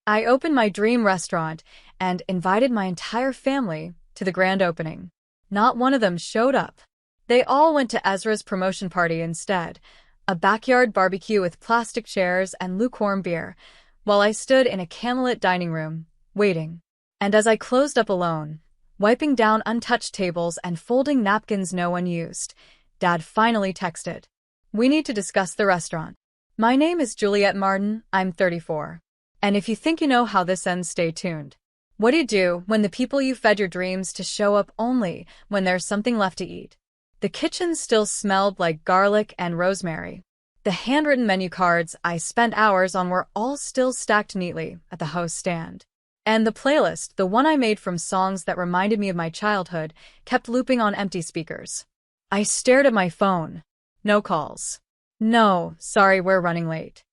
I opened my dream restaurant and invited my entire family to the grand opening. Not one of them showed up. They all went to Ezra's promotion party instead, a backyard barbecue with plastic chairs and lukewarm beer, while I stood in a candlelit dining room, waiting. And as I closed up alone, wiping down untouched tables and folding napkins no one used, Dad finally texted. "We need to discuss the restaurant. My name is Juliet Martin, I'm 34. And if you think you know how this ends, stay tuned. What do you do when the people you fed your dreams to show up only when there's something left to eat?" The kitchen still smelled like garlic and rosemary. The handwritten menu cards I spent hours on were all still stacked neatly at the host stand. And the playlist, the one I made from songs that reminded me of my childhood, kept looping on empty speakers. I stared at my phone. No calls. No, sorry, we're running late.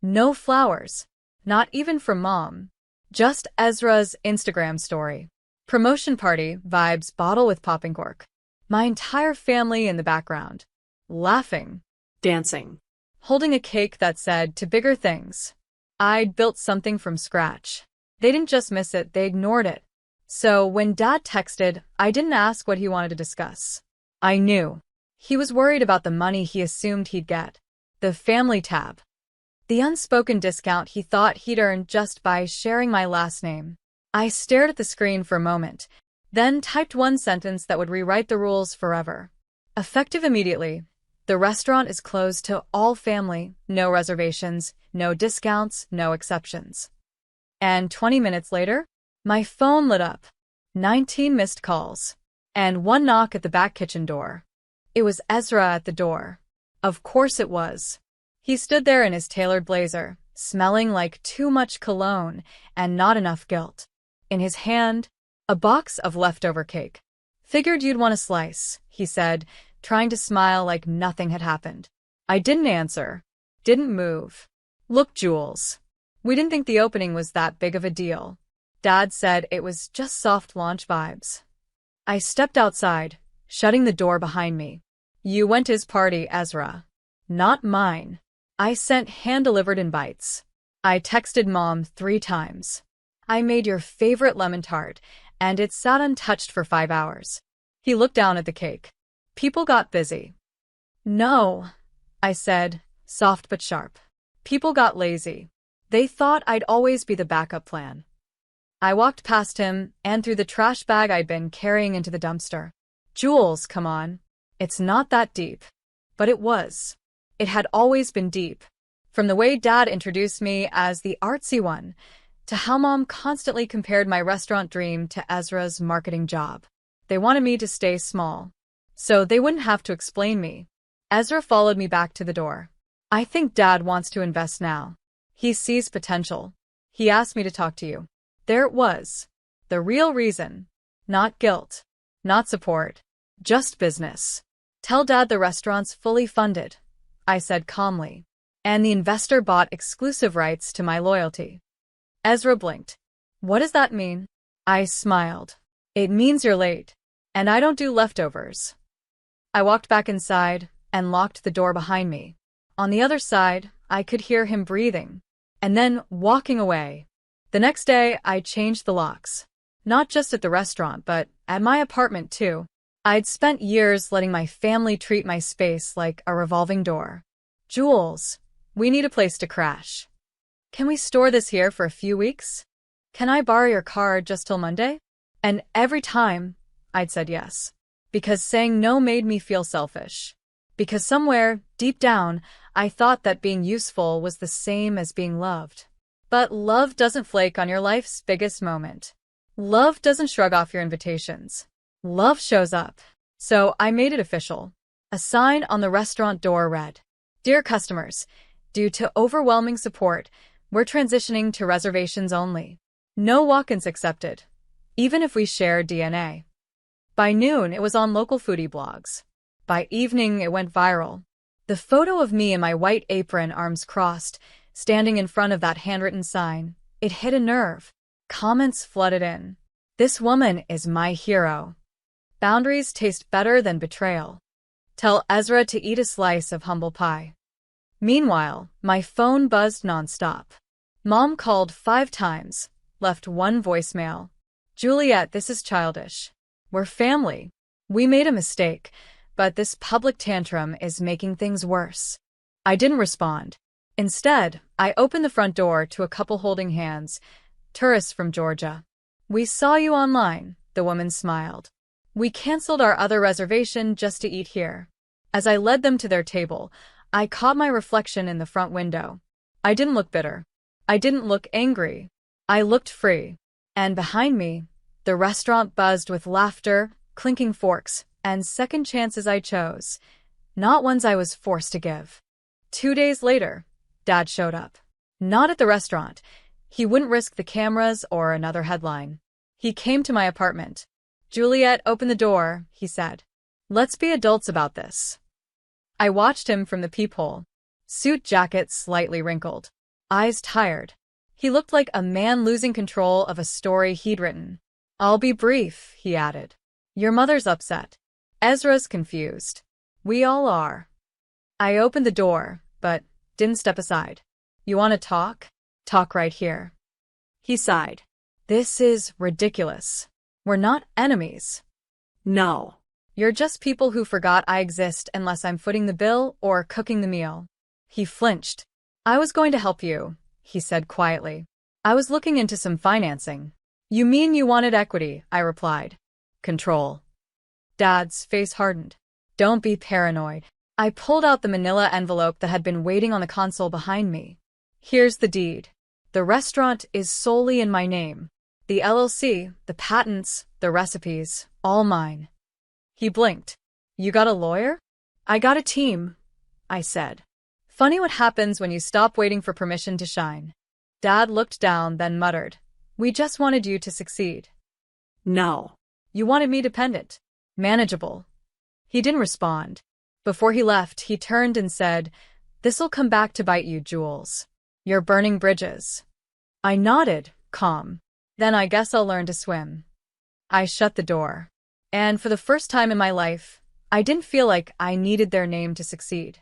No flowers. Not even from Mom. Just Ezra's Instagram story. Promotion party vibes bottle with popping cork. My entire family in the background. Laughing. Dancing. Holding a cake that said, "To bigger things." I'd built something from scratch. They didn't just miss it, they ignored it. So when Dad texted, I didn't ask what he wanted to discuss. I knew. He was worried about the money he assumed he'd get. The family tab. The unspoken discount he thought he'd earned just by sharing my last name. I stared at the screen for a moment, then typed one sentence that would rewrite the rules forever. Effective immediately. The restaurant is closed to all family, no reservations, no discounts, no exceptions. And 20 minutes later, my phone lit up. 19 missed calls. And one knock at the back kitchen door. It was Ezra at the door. Of course it was. He stood there in his tailored blazer, smelling like too much cologne and not enough guilt. In his hand, a box of leftover cake. "Figured you'd want a slice," he said, trying to smile like nothing had happened. I didn't answer. Didn't move. "Look, Jules. We didn't think the opening was that big of a deal. Dad said it was just soft launch vibes." I stepped outside, shutting the door behind me. "You went to his party, Ezra. Not mine." I sent hand-delivered invites. I texted Mom 3 times. "I made your favorite lemon tart, and it sat untouched for 5 hours." He looked down at the cake. "People got busy." "No," I said, soft but sharp. "People got lazy. They thought I'd always be the backup plan." I walked past him and threw the trash bag I'd been carrying into the dumpster. "Jules, come on. It's not that deep." But it was. It had always been deep. From the way Dad introduced me as the artsy one, to how Mom constantly compared my restaurant dream to Ezra's marketing job. They wanted me to stay small, so they wouldn't have to explain me. Ezra followed me back to the door. "I think Dad wants to invest now. He sees potential. He asked me to talk to you." There it was. The real reason. Not guilt. Not support. Just business. "Tell Dad the restaurant's fully funded," I said calmly. "And the investor bought exclusive rights to my loyalty." Ezra blinked. "What does that mean?" I smiled. "It means you're late. And I don't do leftovers." I walked back inside and locked the door behind me. On the other side, I could hear him breathing. And then walking away. The next day, I changed the locks. Not just at the restaurant, but at my apartment too. I'd spent years letting my family treat my space like a revolving door. "Jules, we need a place to crash. Can we store this here for a few weeks? Can I borrow your car just till Monday?" And every time, I'd said yes. Because saying no made me feel selfish. Because somewhere, deep down, I thought that being useful was the same as being loved. But love doesn't flake on your life's biggest moment. Love doesn't shrug off your invitations. Love shows up. So I made it official. A sign on the restaurant door read, "Dear customers, due to overwhelming support, we're transitioning to reservations only. No walk-ins accepted, even if we share DNA." By noon, it was on local foodie blogs. By evening, it went viral. The photo of me in my white apron, arms crossed, standing in front of that handwritten sign, it hit a nerve. Comments flooded in. "This woman is my hero. Boundaries taste better than betrayal. Tell Ezra to eat a slice of humble pie." Meanwhile, my phone buzzed nonstop. Mom called 5 times, left 1 voicemail. Juliet, this is childish. We're family. We made a mistake, but this public tantrum is making things worse. I didn't respond. Instead, I opened the front door to a couple holding hands, tourists from Georgia. We saw you online, the woman smiled. We canceled our other reservation just to eat here. As I led them to their table, I caught my reflection in the front window. I didn't look bitter. I didn't look angry. I looked free. And behind me, the restaurant buzzed with laughter, clinking forks, and second chances I chose, not ones I was forced to give. 2 days later, Dad showed up. Not at the restaurant. He wouldn't risk the cameras or another headline. He came to my apartment. Juliet, open the door, he said. Let's be adults about this. I watched him from the peephole. Suit jacket slightly wrinkled. Eyes tired. He looked like a man losing control of a story he'd written. I'll be brief, he added. Your mother's upset. Ezra's confused. We all are. I opened the door, but didn't step aside. You want to talk? Talk right here. He sighed. This is ridiculous. We're not enemies. No. You're just people who forgot I exist unless I'm footing the bill or cooking the meal. He flinched. I was going to help you, he said quietly. I was looking into some financing. You mean you wanted equity, I replied. Control. Dad's face hardened. Don't be paranoid. I pulled out the manila envelope that had been waiting on the console behind me. Here's the deed. The restaurant is solely in my name. The LLC, the patents, the recipes, all mine. He blinked. You got a lawyer? I got a team, I said. Funny what happens when you stop waiting for permission to shine. Dad looked down, then muttered. We just wanted you to succeed. No. You wanted me dependent. Manageable. He didn't respond. Before he left, he turned and said, This'll come back to bite you, Jules. You're burning bridges. I nodded, calm. Then I guess I'll learn to swim. I shut the door. And for the first time in my life, I didn't feel like I needed their name to succeed.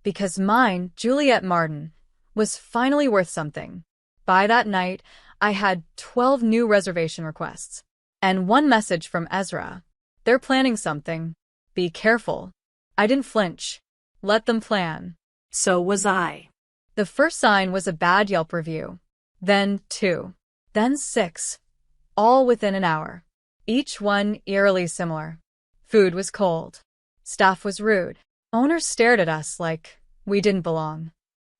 Because mine, Juliet Martin, was finally worth something. By that night, I had 12 new reservation requests. And 1 message from Ezra. They're planning something. Be careful. I didn't flinch. Let them plan. So was I. The first sign was a bad Yelp review. Then 2. Then 6. All within an hour. Each one eerily similar. Food was cold. Staff was rude. Owners stared at us like we didn't belong.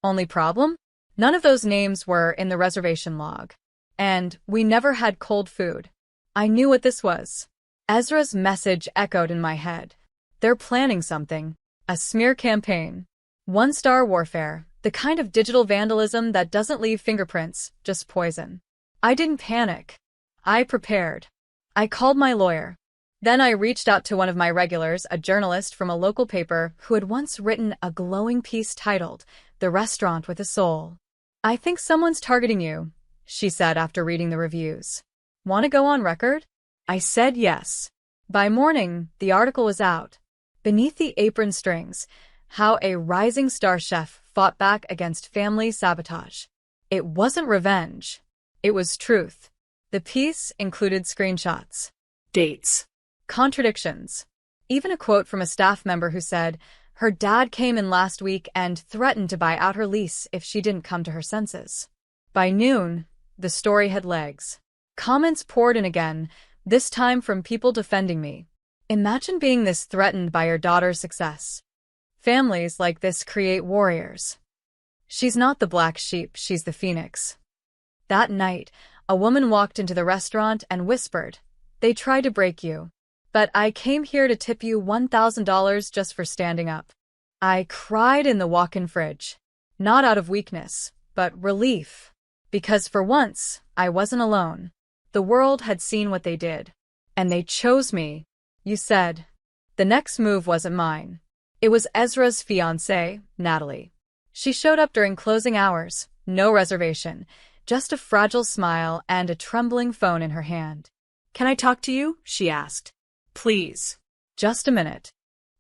Only problem? None of those names were in the reservation log. And we never had cold food. I knew what this was. Ezra's message echoed in my head. They're planning something. A smear campaign. 1-star warfare. The kind of digital vandalism that doesn't leave fingerprints, just poison. I didn't panic. I prepared. I called my lawyer. Then I reached out to one of my regulars, a journalist from a local paper who had once written a glowing piece titled, The Restaurant with a Soul. I think someone's targeting you, she said after reading the reviews. Want to go on record? I said yes. By morning, the article was out. Beneath the apron strings, how a rising star chef fought back against family sabotage. It wasn't revenge. It was truth. The piece included screenshots. Dates. Contradictions. Even a quote from a staff member who said, her dad came in last week and threatened to buy out her lease if she didn't come to her senses. By noon, the story had legs. Comments poured in again, this time from people defending me. Imagine being this threatened by your daughter's success. Families like this create warriors. She's not the black sheep, she's the phoenix. That night, a woman walked into the restaurant and whispered, they tried to break you. But I came here to tip you $1,000 just for standing up. I cried in the walk-in fridge. Not out of weakness, but relief. Because for once, I wasn't alone. The world had seen what they did. And they chose me. You said. The next move wasn't mine. It was Ezra's fiancée, Natalie. She showed up during closing hours, no reservation, just a fragile smile and a trembling phone in her hand. Can I talk to you? She asked. Please. Just a minute.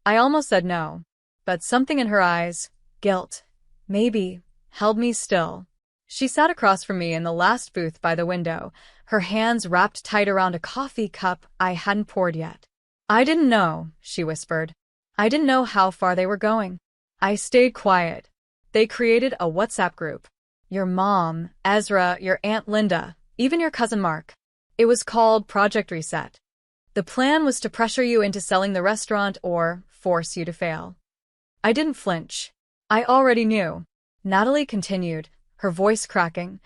I almost said no, but something in her eyes, guilt, maybe, held me still. She sat across from me in the last booth by the window, her hands wrapped tight around a coffee cup I hadn't poured yet. I didn't know, she whispered. I didn't know how far they were going. I stayed quiet. They created a WhatsApp group. Your mom, Ezra, your Aunt Linda, even your cousin Mark. It was called Project Reset. The plan was to pressure you into selling the restaurant or force you to fail. I didn't flinch. I already knew. Natalie continued, her voice cracking.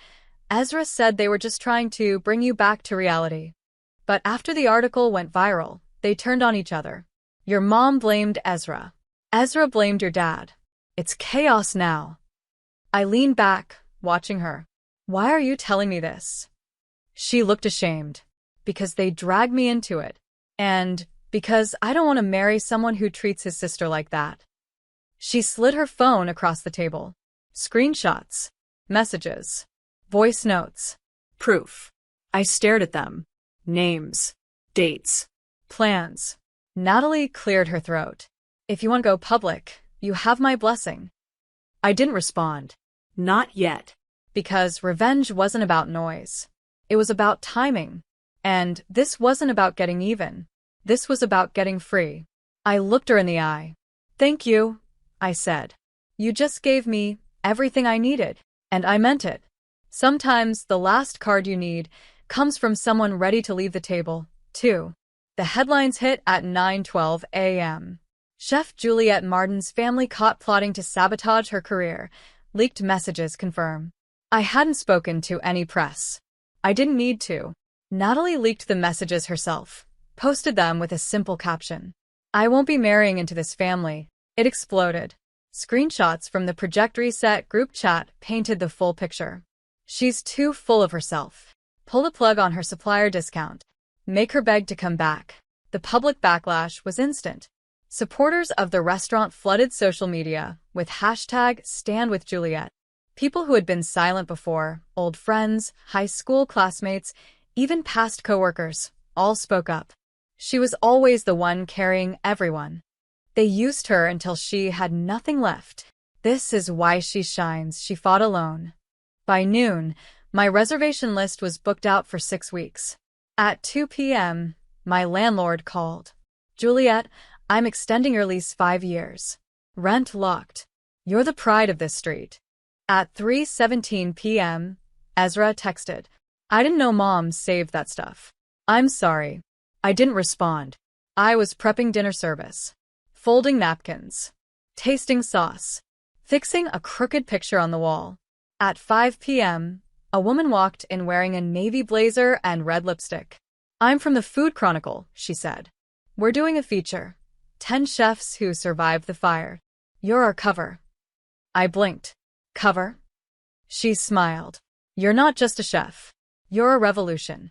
Ezra said they were just trying to bring you back to reality. But after the article went viral, they turned on each other. Your mom blamed Ezra. Ezra blamed your dad. It's chaos now. I leaned back, watching her. Why are you telling me this? She looked ashamed. Because they dragged me into it. And because I don't want to marry someone who treats his sister like that. She slid her phone across the table. Screenshots. Messages. Voice notes. Proof. I stared at them. Names. Dates. Plans. Natalie cleared her throat. If you want to go public, you have my blessing. I didn't respond. Not yet. Because revenge wasn't about noise. It was about timing. And this wasn't about getting even. This was about getting free. I looked her in the eye. Thank you, I said. You just gave me everything I needed. And I meant it. Sometimes the last card you need comes from someone ready to leave the table, too. The headlines hit at 9:12 a.m. Chef Juliette Martin's family caught plotting to sabotage her career. Leaked messages confirm. I hadn't spoken to any press. I didn't need to. Natalie leaked the messages herself, posted them with a simple caption. I won't be marrying into this family. It exploded. Screenshots from the Project Reset group chat painted the full picture. She's too full of herself. Pull the plug on her supplier discount. Make her beg to come back. The public backlash was instant. Supporters of the restaurant flooded social media with #StandWithJuliette. People who had been silent before, old friends, high school classmates, even past coworkers, all spoke up. She was always the one carrying everyone. They used her until she had nothing left. This is why she shines, she fought alone. By noon, my reservation list was booked out for 6 weeks. At 2 p.m., my landlord called. Juliette, I'm extending your lease 5 years. Rent locked. You're the pride of this street. At 3:17 p.m., Ezra texted. I didn't know Mom saved that stuff. I'm sorry. I didn't respond. I was prepping dinner service. Folding napkins. Tasting sauce. Fixing a crooked picture on the wall. At 5 p.m., a woman walked in wearing a navy blazer and red lipstick. I'm from the Food Chronicle, she said. We're doing a feature. 10 chefs who survived the fire. You're our cover. I blinked. Cover? She smiled. You're not just a chef. You're a revolution.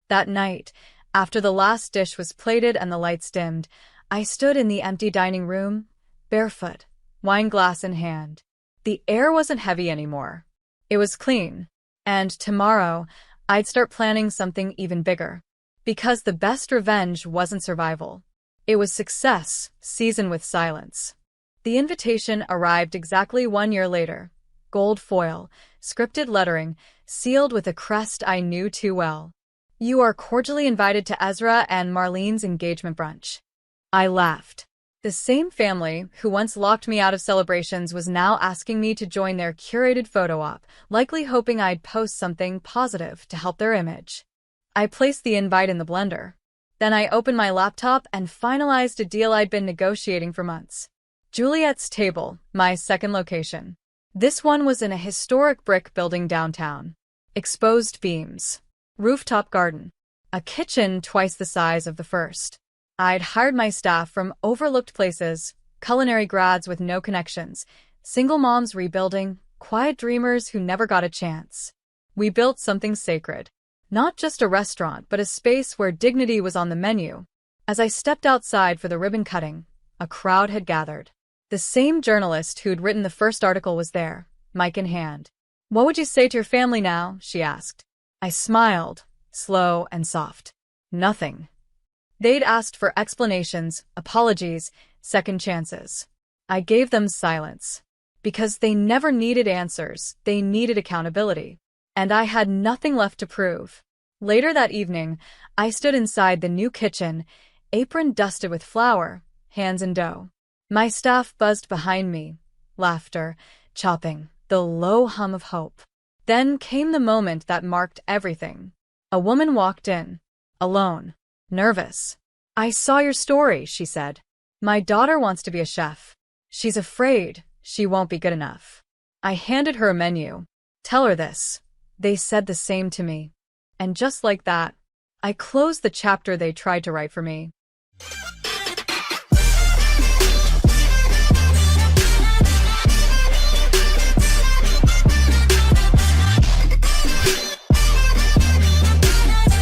That night, after the last dish was plated and the lights dimmed, I stood in the empty dining room, barefoot, wine glass in hand. The air wasn't heavy anymore. It was clean. And tomorrow, I'd start planning something even bigger. Because the best revenge wasn't survival. It was success, seasoned with silence. The invitation arrived exactly 1 year later. Gold foil, scripted lettering, sealed with a crest I knew too well. You are cordially invited to Ezra and Marlene's engagement brunch. I laughed. The same family who once locked me out of celebrations was now asking me to join their curated photo op, likely hoping I'd post something positive to help their image. I placed the invite in the blender. Then I opened my laptop and finalized a deal I'd been negotiating for months. Juliette's Table, my second location. This one was in a historic brick building downtown. Exposed beams. Rooftop garden. A kitchen twice the size of the first. I'd hired my staff from overlooked places, culinary grads with no connections, single moms rebuilding, quiet dreamers who never got a chance. We built something sacred. Not just a restaurant, but a space where dignity was on the menu. As I stepped outside for the ribbon cutting, a crowd had gathered. The same journalist who'd written the first article was there, mic in hand. What would you say to your family now? She asked. I smiled, slow and soft. Nothing. They'd asked for explanations, apologies, second chances. I gave them silence. because they never needed answers, they needed accountability. And I had nothing left to prove. Later that evening, I stood inside the new kitchen, apron dusted with flour, hands in dough. My staff buzzed behind me, laughter, chopping, the low hum of hope. Then came the moment that marked everything. A woman walked in, alone, nervous. "I saw your story," she said. "My daughter wants to be a chef. She's afraid she won't be good enough." I handed her a menu. "Tell her this." They said the same to me. And just like that, I closed the chapter they tried to write for me.